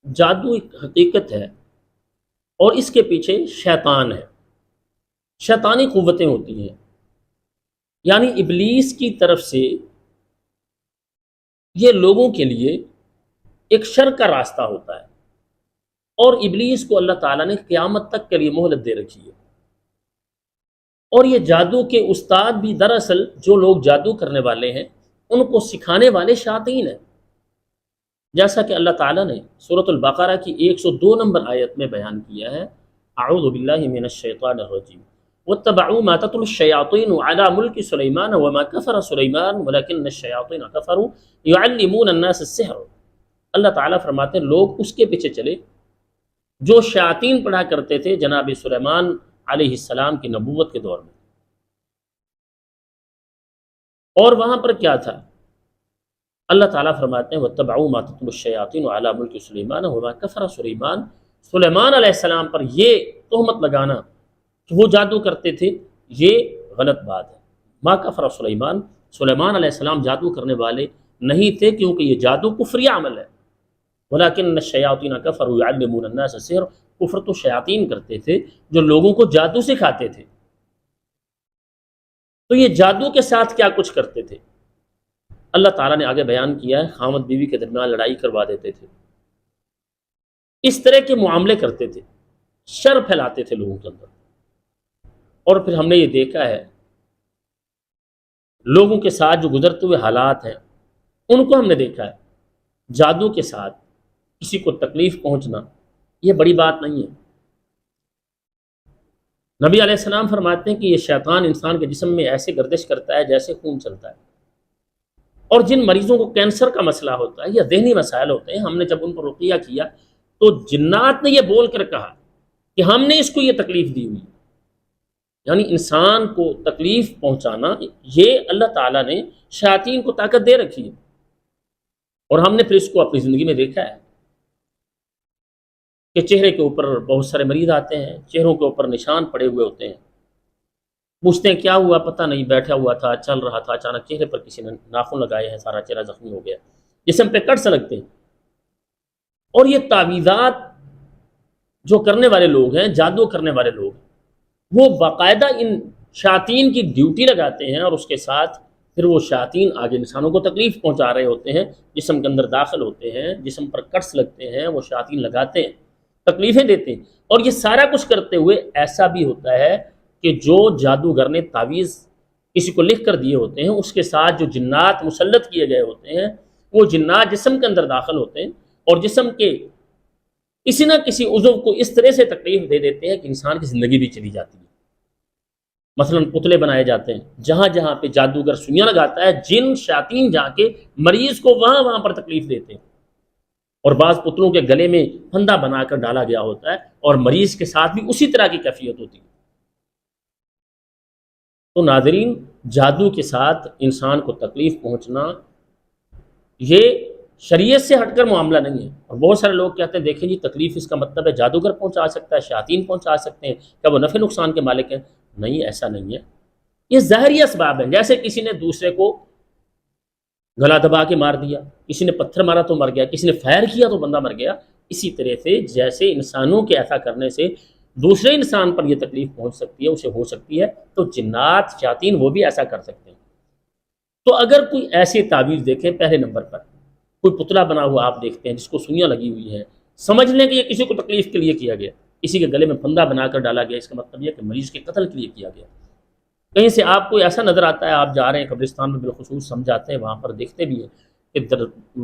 جادو ایک حقیقت ہے اور اس کے پیچھے شیطان ہے، شیطانی قوتیں ہوتی ہیں، یعنی ابلیس کی طرف سے یہ لوگوں کے لیے ایک شر کا راستہ ہوتا ہے، اور ابلیس کو اللہ تعالیٰ نے قیامت تک کے لیے مہلت دے رکھی ہے۔ اور یہ جادو کے استاد بھی دراصل جو لوگ جادو کرنے والے ہیں ان کو سکھانے والے شیاطین ہیں، جیسا کہ اللہ تعالیٰ نے سورۃ البقرہ کی 102 نمبر آیت میں بیان کیا ہے، اعوذ باللہ من الشیطان الرجیم واتبعوا ما تتلو الشیاطین علی ملک سلیمان وما کفر سلیمان ولکن الشیاطین کفروا یعلمون الناس السحر۔ اللہ تعالیٰ فرماتے ہیں لوگ اس کے پیچھے چلے جو شیاطین پڑھا کرتے تھے جناب سلیمان علیہ السلام کی نبوت کے دور میں۔ اور وہاں پر کیا تھا؟ اللہ تعالیٰ فرماتے ہیں وَاتَّبَعُوا مَا تَتْلُو الشَّيَاطِينُ عَلَىٰ مُلْكِ سُلَيْمَانَ وَمَا كَفَرَ سُلَيْمَانُ، سلیمان علیہ السلام پر یہ تہمت لگانا کہ وہ جادو کرتے تھے، یہ غلط بات ہے۔ ما کفر سلیمان، سلیمان علیہ السلام جادو کرنے والے نہیں تھے، کیونکہ یہ جادو کفری عمل ہے۔ وَلَٰكِنَّ الشَّيَاطِينَ كَفَرُوا يُعَلِّمُونَ النَّاسَ السِّحْرَ، کفر تو شیاطین کرتے تھے جو لوگوں کو جادو سکھاتے تھے۔ تو یہ جادو کے ساتھ کیا کچھ کرتے تھے اللہ تعالیٰ نے آگے بیان کیا ہے، خامد بیوی کے درمیان لڑائی کروا دیتے تھے، اس طرح کے معاملے کرتے تھے، شر پھیلاتے تھے لوگوں کے اندر۔ اور پھر ہم نے یہ دیکھا ہے لوگوں کے ساتھ جو گزرتے ہوئے حالات ہیں ان کو ہم نے دیکھا ہے، جادو کے ساتھ کسی کو تکلیف پہنچنا یہ بڑی بات نہیں ہے۔ نبی علیہ السلام فرماتے ہیں کہ یہ شیطان انسان کے جسم میں ایسے گردش کرتا ہے جیسے خون چلتا ہے، اور جن مریضوں کو کینسر کا مسئلہ ہوتا ہے یا ذہنی مسائل ہوتے ہیں، ہم نے جب ان پر رقیہ کیا تو جنات نے یہ بول کر کہا کہ ہم نے اس کو یہ تکلیف دی ہوئی، یعنی انسان کو تکلیف پہنچانا یہ اللہ تعالیٰ نے شیاطین کو طاقت دے رکھی ہے۔ اور ہم نے پھر اس کو اپنی زندگی میں دیکھا ہے کہ چہرے کے اوپر بہت سارے مریض آتے ہیں، چہروں کے اوپر نشان پڑے ہوئے ہوتے ہیں، پوچھتے ہیں کیا ہوا، پتہ نہیں، بیٹھا ہوا تھا، چل رہا تھا، اچانک چہرے پر کسی نے ناخن لگائے ہیں، سارا چہرہ زخمی ہو گیا، جسم پہ کٹ سلگتے ہیں۔ اور یہ تعویذات جو کرنے والے لوگ ہیں، جادو کرنے والے لوگ ہیں، وہ باقاعدہ ان شیاطین کی ڈیوٹی لگاتے ہیں، اور اس کے ساتھ پھر وہ شیاطین آگے انسانوں کو تکلیف پہنچا رہے ہوتے ہیں، جسم کے اندر داخل ہوتے ہیں، جسم پر کٹس لگتے ہیں، وہ شیاطین لگاتے ہیں، تکلیفیں دیتے ہیں۔ اور یہ سارا کچھ کرتے ہوئے ایسا بھی ہوتا ہے کہ جو جادوگر نے تعویذ کسی کو لکھ کر دیے ہوتے ہیں اس کے ساتھ جو جنات مسلط کیے گئے ہوتے ہیں، وہ جنات جسم کے اندر داخل ہوتے ہیں اور جسم کے کسی نہ کسی عضو کو اس طرح سے تکلیف دے دیتے ہیں کہ انسان کی زندگی بھی چلی جاتی ہے۔ مثلا پتلے بنائے جاتے ہیں، جہاں جہاں پہ جادوگر سوئیاں لگاتا ہے، جن شیاطین جا کے مریض کو وہاں پر تکلیف دیتے ہیں، اور بعض پتلوں کے گلے میں پھندا بنا کر ڈالا گیا ہوتا ہے اور مریض کے ساتھ بھی اسی طرح کی کیفیت ہوتی ہے۔ تو ناظرین، جادو کے ساتھ انسان کو تکلیف پہنچنا یہ شریعت سے ہٹ کر معاملہ نہیں ہے۔ اور بہت سارے لوگ کہتے ہیں دیکھیں جی تکلیف اس کا مطلب ہے جادوگر پہنچا سکتا ہے، شیاطین پہنچا سکتے ہیں، کیا وہ نفع نقصان کے مالک ہیں؟ نہیں، ایسا نہیں ہے، یہ ظاہری اسباب ہیں۔ جیسے کسی نے دوسرے کو گلا دبا کے مار دیا، کسی نے پتھر مارا تو مر گیا، کسی نے فائر کیا تو بندہ مر گیا، اسی طرح سے جیسے انسانوں کے ایسا کرنے سے دوسرے انسان پر یہ تکلیف پہنچ سکتی ہے، اسے ہو سکتی ہے، تو جنات شیاطین وہ بھی ایسا کر سکتے ہیں۔ تو اگر کوئی ایسی تعویذ دیکھیں، پہلے نمبر پر کوئی پتلا بنا ہوا آپ دیکھتے ہیں جس کو سوئیاں لگی ہوئی ہیں، سمجھ لیں کہ یہ کسی کو تکلیف کے لیے کیا گیا، کسی کے گلے میں پھندا بنا کر ڈالا گیا، اس کا مطلب یہ کہ مریض کے قتل کے لیے کیا گیا۔ کہیں سے آپ کو ایسا نظر آتا ہے، آپ جا رہے ہیں قبرستان میں بالخصوص سمجھاتے ہیں، وہاں پر دیکھتے بھی ہیں کہ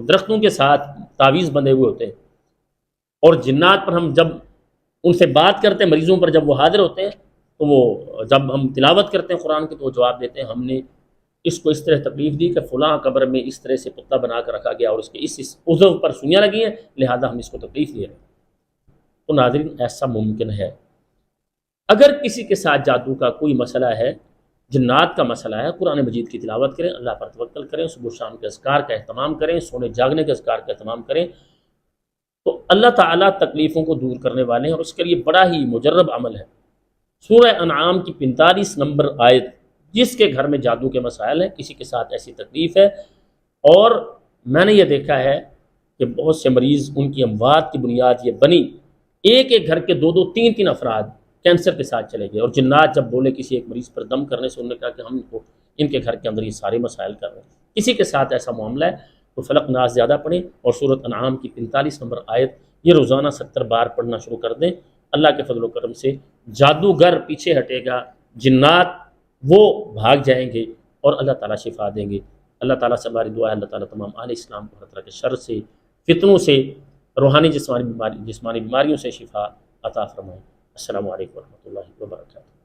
درختوں کے ساتھ تعویذ بندھے ہوئے ہوتے ہیں، اور جنات پر ہم جب ان سے بات کرتے ہیں، مریضوں پر جب وہ حاضر ہوتے ہیں تو وہ جب ہم تلاوت کرتے ہیں قرآن کی تو وہ جواب دیتے ہیں ہم نے اس کو اس طرح تکلیف دی کہ فلاں قبر میں اس طرح سے پتلا بنا کر رکھا گیا اور اس کے اس عضو پر سوئیاں لگی ہیں، لہذا ہم اس کو تکلیف دے رہے ہیں۔ تو ناظرین، ایسا ممکن ہے۔ اگر کسی کے ساتھ جادو کا کوئی مسئلہ ہے، جنات کا مسئلہ ہے، قرآن مجید کی تلاوت کریں، اللہ پر توکل کریں، صبح شام کے اذکار کا اہتمام کریں، سونے جاگنے کے اذکار کا اہتمام کریں، تو اللہ تعالیٰ تکلیفوں کو دور کرنے والے ہیں، اور اس کے لیے بڑا ہی مجرب عمل ہے۔ سورہ انعام کی 45 نمبر آیت، جس کے گھر میں جادو کے مسائل ہیں، کسی کے ساتھ ایسی تکلیف ہے، اور میں نے یہ دیکھا ہے کہ بہت سے مریض ان کی اموات کی بنیاد یہ بنی، ایک ایک گھر کے دو دو تین تین افراد کینسر کے ساتھ چلے گئے، اور جنات جب بولے کسی ایک مریض پر دم کرنے سے، انہوں نے کہا کہ ہم کو ان کے گھر کے اندر یہ سارے مسائل کر رہے ہیں۔ کسی کے ساتھ ایسا معاملہ ہے تو فلق ناس زیادہ پڑھیں، اور سورۃ انعام کی 45 نمبر آیت یہ روزانہ 70 بار پڑھنا شروع کر دیں۔ اللہ کے فضل و کرم سے جادوگر پیچھے ہٹے گا، جنات وہ بھاگ جائیں گے، اور اللہ تعالیٰ شفا دیں گے۔ اللہ تعالیٰ سے ہماری دعا ہے اللہ تعالیٰ تمام اہل اسلام کو ہر طرح کے شر سے، فتنوں سے، روحانی جسمانی بیماریوں سے شفا عطا فرمائے۔ السلام علیکم ورحمۃ اللہ وبرکاتہ۔